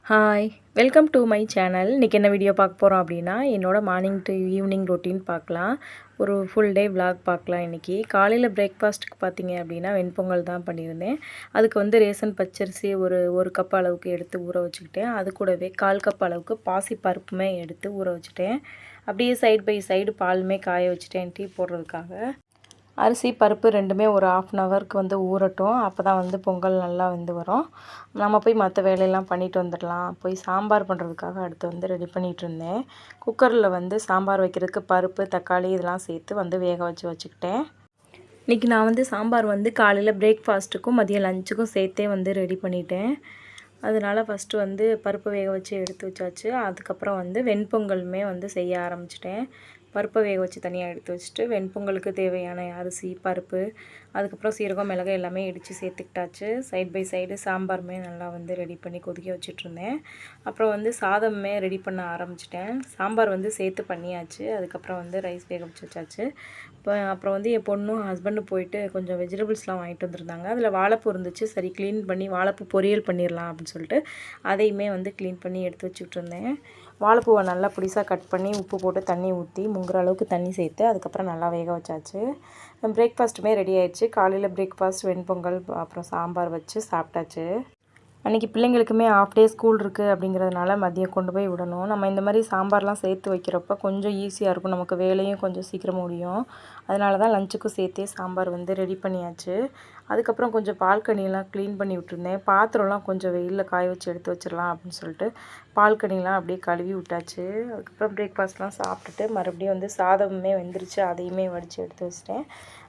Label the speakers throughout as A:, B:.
A: Hi welcome to my channel. இன்றைக்கி என்ன video பார்க்க போகிறோம் அப்படின்னா, என்னோடய மார்னிங் டு ஈவினிங் ரொட்டீன் பார்க்கலாம். ஒரு ஃபுல் டே விலாக் பார்க்கலாம். இன்றைக்கி காலையில் பிரேக்ஃபாஸ்ட்டுக்கு பார்த்தீங்க அப்படின்னா வெண்பொங்கல் தான் பண்ணியிருந்தேன். அதுக்கு ரேசன் பச்சரிசி ஒரு கப் அளவுக்கு எடுத்து ஊற வச்சுக்கிட்டேன். அது கூடவே 1/4 கப் அளவுக்கு பாசி பருப்புமே எடுத்து ஊற வச்சுட்டேன். அப்படியே சைடு பை சைடு பாலுமே காய வச்சுட்டேன் டீ போடுறதுக்காக. அரிசி பருப்பு ரெண்டுமே ஒரு 1/2 அன் ஹவருக்கு ஊறட்டும். அப்போ தான் பொங்கல் நல்லா வரும். நம்ம போய் மற்ற வேலையெல்லாம் பண்ணிட்டு வந்துடலாம். போய் சாம்பார் பண்ணுறதுக்காக அடுத்து ரெடி பண்ணிகிட்டு இருந்தேன். குக்கரில் சாம்பார் வைக்கிறதுக்கு பருப்பு தக்காளி இதெல்லாம் சேர்த்து வேக வச்சுக்கிட்டேன். இன்றைக்கி நான் சாம்பார் காலையில் பிரேக்ஃபாஸ்ட்டுக்கும் மதியம் லஞ்சுக்கும் சேர்த்தே ரெடி பண்ணிட்டேன். அதனால் ஃபஸ்ட்டு பருப்பு வேக வச்சு எடுத்து வச்சாச்சு. அதுக்கப்புறம் வெண்பொங்கலுமே செய்ய ஆரம்பிச்சிட்டேன். பருப்பை வேக வச்சு தனியாக எடுத்து வச்சுட்டு வெண்பொங்கலுக்கு தேவையான அரிசி பருப்பு அதுக்கப்புறம் சீரகம் மிளகு எல்லாமே இடித்து சேர்த்துக்கிட்டாச்சு. சைட் பை சைடு சாம்பாருமே நல்லா ரெடி பண்ணி கொதிக்க வச்சுட்ருந்தேன். அப்புறம் சாதமே ரெடி பண்ண ஆரம்பிச்சிட்டேன். சாம்பார் சேர்த்து பண்ணியாச்சு. அதுக்கப்புறம் ரைஸ் வேக வச்சு வச்சாச்சு. அப்புறம் என் பொண்ணும் ஹஸ்பண்டும் போயிட்டு கொஞ்சம் வெஜிடபிள்ஸ்லாம் வாங்கிட்டு வந்திருந்தாங்க. அதில் வாழைப்பூ இருந்துச்சு. சரி க்ளீன் பண்ணி வாழைப்பூ பொரியல் பண்ணிடலாம் அப்படின்னு சொல்லிட்டு அதையுமே க்ளீன் பண்ணி எடுத்து வச்சுக்கிட்டு இருந்தேன். வாழைப்பூவை நல்லா பொடிசாக கட் பண்ணி உப்பு போட்டு தண்ணி ஊற்றி முங்குற அளவுக்கு தண்ணி சேர்த்து அதுக்கப்புறம் நல்லா வேக வச்சாச்சு. பிரேக்ஃபாஸ்ட்டுமே ரெடி ஆயிடுச்சு. காலையில் பிரேக்ஃபாஸ்ட் வெண்பொங்கல் அப்புறம் சாம்பார் வச்சு சாப்பிட்டாச்சு. அன்றைக்கி பிள்ளைங்களுக்குமே ஆஃப் டே ஸ்கூல் இருக்குது அப்படிங்கிறதுனால மதியம் கொண்டு போய் விடணும். நம்ம இந்த மாதிரி சாம்பார்லாம் சேர்த்து வைக்கிறப்ப கொஞ்சம் ஈஸியாக இருக்கும். நமக்கு வேலையும் கொஞ்சம் சீக்கிரம் முடியும். அதனால தான் லஞ்சுக்கும் சேர்த்தே சாம்பார் ரெடி பண்ணியாச்சு. அதுக்கப்புறம் கொஞ்சம் பால்கனியெல்லாம் க்ளீன் பண்ணி விட்டுருந்தேன். பாத்திரம்லாம் கொஞ்சம் வெயிலில் காய வச்சு எடுத்து வச்சிடலாம் அப்படின்னு சொல்லிட்டு பால்கனிலாம் அப்படியே கழுவி விட்டாச்சு. அதுக்கப்புறம் பிரேக்ஃபாஸ்ட்லாம் சாப்பிட்டுட்டு மறுபடியும் சாதமுமே வெந்துருச்சு. அதையுமே வடித்து எடுத்து வச்சிட்டேன்.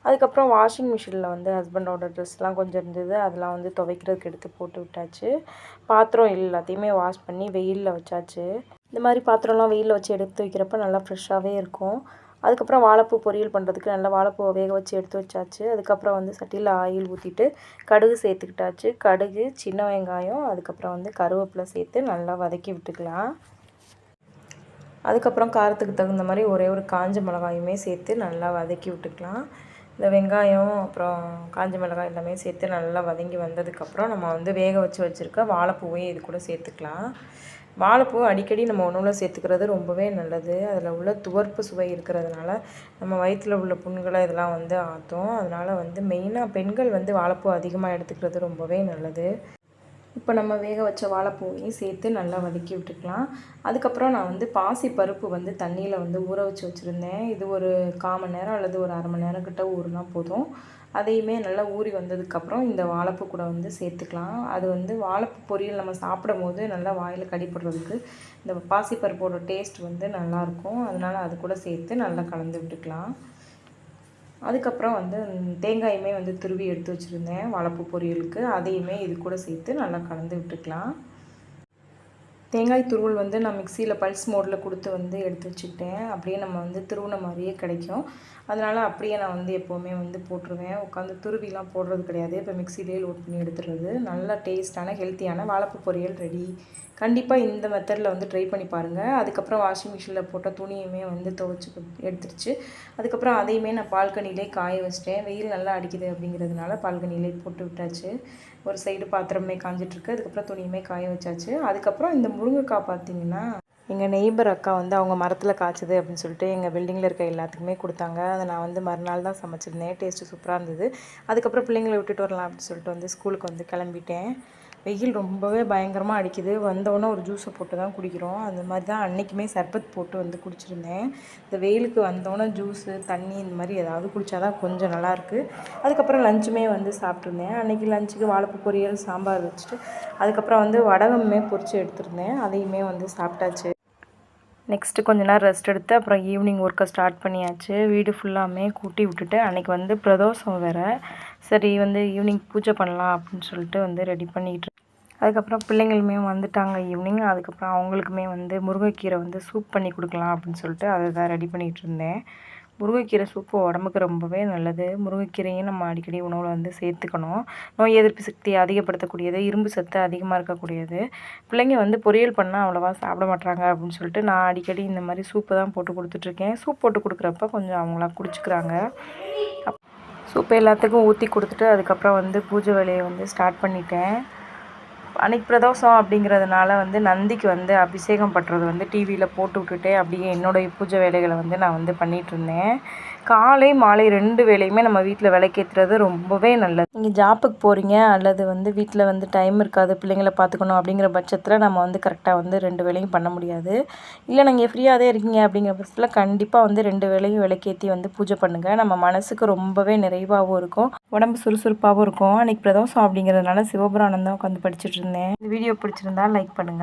A: அதுக்கப்புறம் வாஷிங் மிஷினில் ஹஸ்பண்டோட ட்ரெஸ்லாம் கொஞ்சம் இருந்தது. அதெல்லாம் துவைக்கிறதுக்கு எடுத்து போட்டு விட்டாச்சு. பாத்திரம் எல்லாத்தையுமே வாஷ் பண்ணி வெயிலில் வச்சாச்சு. இந்த மாதிரி பாத்திரம்லாம் வெயிலில் வச்சு எடுத்து வைக்கிறப்ப நல்லா ஃப்ரெஷ்ஷாகவே இருக்கும். அதுக்கப்புறம் வாழைப்பூ பொரியல் பண்ணுறதுக்கு நல்லா வாழைப்பூவை வேக வச்சு எடுத்து வச்சாச்சு. அதுக்கப்புறம் சட்டியில் ஆயில் ஊற்றிட்டு கடுகு சேர்த்துக்கிட்டாச்சு. கடுகு சின்ன வெங்காயம் அதுக்கப்புறம் கருவேப்பிலை சேர்த்து நல்லா வதக்கி விட்டுக்கலாம். அதுக்கப்புறம் காரத்துக்கு தகுந்த மாதிரி ஒரே ஒரு காஞ்ச மிளகாயுமே சேர்த்து நல்லா வதக்கி விட்டுக்கலாம். இந்த வெங்காயம் அப்புறம் காஞ்ச மிளகாய் எல்லாமே சேர்த்து நல்லா வதங்கி வந்ததுக்கப்புறம் நம்ம வேக வச்சு வச்சுருக்க வாழைப்பூவையும் இது கூட சேர்த்துக்கலாம். வாழைப்பூ அடிக்கடி நம்ம உணவில் சேர்த்துக்கிறது ரொம்பவே நல்லது. அதில் உள்ள துவர்ப்பு சுவை இருக்கிறதுனால நம்ம வயிற்றில் உள்ள புண்களை இதெல்லாம் ஆற்றும். அதனால் மெயினாக பெண்கள் வாழைப்பூ அதிகமாக எடுத்துக்கிறது ரொம்பவே நல்லது. இப்போ நம்ம வேக வச்ச வாழைப்பூவையும் சேர்த்து நல்லா வதக்கி விட்டுக்கலாம். அதுக்கப்புறம் நான் பாசி பருப்பு தண்ணியில் ஊற வச்சு வச்சுருந்தேன். இது ஒரு 1/4 மணி நேரம் அல்லது ஒரு 1/2 மணி நேரம் கிட்ட ஊறினா போதும். அதையுமே நல்லா ஊறி வந்ததுக்கப்புறம் இந்த வாழைப்பூ கூட சேர்த்துக்கலாம். அது வாழைப்பூ பொரியல் நம்ம சாப்பிடும் போது நல்லா வாயில் கடிப்படுறதுக்கு இந்த பாசிப்பருப்போட டேஸ்ட் நல்லாயிருக்கும். அதனால் அது கூட சேர்த்து நல்லா கலந்து விட்டுக்கலாம். அதுக்கப்புறம் தேங்காயுமே துருவி எடுத்து வச்சுருந்தேன் வாழைப்பூ பொரியலுக்கு. அதையுமே இது கூட சேர்த்து நல்லா கலந்து விட்டுக்கலாம். தேங்காய் துருவல் நான் மிக்சியில் பல்ஸ் மோடில் கொடுத்து எடுத்து வச்சுக்கிட்டேன். அப்படியே நம்ம துருவின மாதிரியே கிடைக்கும். அதனால் அப்படியே நான் எப்போவுமே போட்டுருவேன். உட்காந்து துருவிலாம் போடுறது கிடையாது. இப்போ மிக்சியிலே லோட் பண்ணி எடுத்துடுறது. நல்லா டேஸ்ட்டான ஹெல்த்தியான வாழைப்பூ பொரியல் ரெடி. கண்டிப்பாக இந்த மெத்தடில் ட்ரை பண்ணி பாருங்கள். அதுக்கப்புறம் வாஷிங் மிஷினில் போட்ட துணியுமே துவைச்சி எடுத்துருச்சு. அதுக்கப்புறம் அதையுமே நான் பால்கனிலே காய வச்சிட்டேன். வெயில் நல்லா அடிக்குது அப்படிங்கிறதுனால பால்கனிலே போட்டு விட்டாச்சு. ஒரு சைடு பாத்திரமே காஞ்சிட்ருக்கு. அதுக்கப்புறம் துணியுமே காய வச்சாச்சு. அதுக்கப்புறம் இந்த முருங்கைக்காய் பார்த்திங்கன்னா எங்கள் நெய்பர் அக்கா அவங்க மரத்தில் காய்ச்சது அப்படின்னு சொல்லிட்டு எங்கள் பில்டிங்கில் இருக்க எல்லாத்துக்குமே கொடுத்தாங்க. அதை நான் மறுநாள் தான் சமைச்சிருந்தேன். டேஸ்ட்டு சூப்பராக இருந்தது. அதுக்கப்புறம் பிள்ளைங்களை விட்டுட்டு வரலாம் அப்படின்னு சொல்லிட்டு ஸ்கூலுக்கு கிளம்பிட்டேன். வெயில் ரொம்பவே பயங்கரமாக அடிக்குது. வந்தோடனே ஒரு ஜூஸை போட்டு தான் குடிக்கிறோம். அந்த மாதிரி தான் அன்றைக்குமே சர்பத் போட்டு குடிச்சிருந்தேன். இந்த வெயிலுக்கு வந்தோடனே ஜூஸு தண்ணி இந்த மாதிரி ஏதாவது குடித்தா தான் கொஞ்சம் நல்லாயிருக்கு. அதுக்கப்புறம் லஞ்சுமே சாப்பிட்ருந்தேன். அன்றைக்கி லஞ்சுக்கு வாழைப்பூ பொரியல் சாம்பார் வச்சுட்டு அதுக்கப்புறம் வடகமே பொரித்து எடுத்துருந்தேன். அதையுமே சாப்பிட்டாச்சு. நெக்ஸ்ட்டு கொஞ்ச நேரம் ரெஸ்ட் எடுத்து அப்புறம் ஈவினிங் ஒர்க்கை ஸ்டார்ட் பண்ணியாச்சு. வீடு ஃபுல்லாமே கூட்டி விட்டுட்டு அன்றைக்கி பிரதோஷம் வேறு. சரி ஈவினிங் பூஜை பண்ணலாம் அப்படின்னு சொல்லிட்டு ரெடி பண்ணிக்கிட்டு அதுக்கப்புறம் பிள்ளைங்களுமே வந்துட்டாங்க ஈவினிங். அதுக்கப்புறம் அவங்களுக்குமே முருங்கைக்கீரை சூப் பண்ணி கொடுக்கலாம் அப்படின்னு சொல்லிட்டு அதை தான் ரெடி பண்ணிகிட்டு இருந்தேன். முருங்கைக்கீரை சூப்பு உடம்புக்கு ரொம்பவே நல்லது. முருங்கைக்கீரையும் நம்ம அடிக்கடி உணவில் சேர்த்துக்கணும். நோய் எதிர்ப்பு சக்தி அதிகப்படுத்தக்கூடியது, இரும்பு சத்து அதிகமாக இருக்கக்கூடியது. பிள்ளைங்க பொரியல் பண்ணால் அவ்வளோவா சாப்பிட மாட்டாங்க அப்படின்னு சொல்லிட்டு நான் அடிக்கடி இந்த மாதிரி சூப்பு தான் போட்டு கொடுத்துட்ருக்கேன். சூப் போட்டு கொடுக்குறப்ப கொஞ்சம் அவங்களாம் குடிச்சிக்கிறாங்க. சூப்பு எல்லாத்துக்கும் ஊற்றி கொடுத்துட்டு அதுக்கப்புறம் பூஜை வேலையை ஸ்டார்ட் பண்ணிட்டேன். அன்றைக்கி பிரதோஷம் அப்படிங்கிறதுனால வந்து நந்திக்கு வந்து அபிஷேகம் பண்ணுறது வந்து டிவியில் போட்டு விட்டுட்டே அப்படியே என்னுடைய பூஜை வேலைகளை வந்து நான் வந்து பண்ணிகிட்ருந்தேன். காலை மாலை 2 வேளையுமே நம்ம வீட்டில் விளக்கேற்றுறது ரொம்பவே நல்லது. நீங்கள் ஜாப்புக்கு போகிறீங்க அல்லது வந்து வீட்டில் வந்து டைம் இருக்காது, பிள்ளைங்கள பார்த்துக்கணும் அப்படிங்கிற பட்சத்தில் நம்ம வந்து கரெக்டாக வந்து 2 வேளையும் பண்ண முடியாது. இல்லை நீங்கள் ஃப்ரீயாகவே இருக்கீங்க அப்படிங்கிற பட்சத்தில் கண்டிப்பாக வந்து 2 வேளையும் விளக்கேற்றி வந்து பூஜை பண்ணுங்கள். நம்ம மனசுக்கு ரொம்பவே நிறைவாகவும் இருக்கும், உடம்பு சுறுசுறுப்பாகவும் இருக்கும். அன்றைக்கி பிரதோஷம் அப்படிங்கிறதுனால சிவபுராணம் தான் உட்காந்து படிச்சுட்டு இருந்தேன். இந்த வீடியோ பிடிச்சிருந்தா லைக் பண்ணுங்கள்.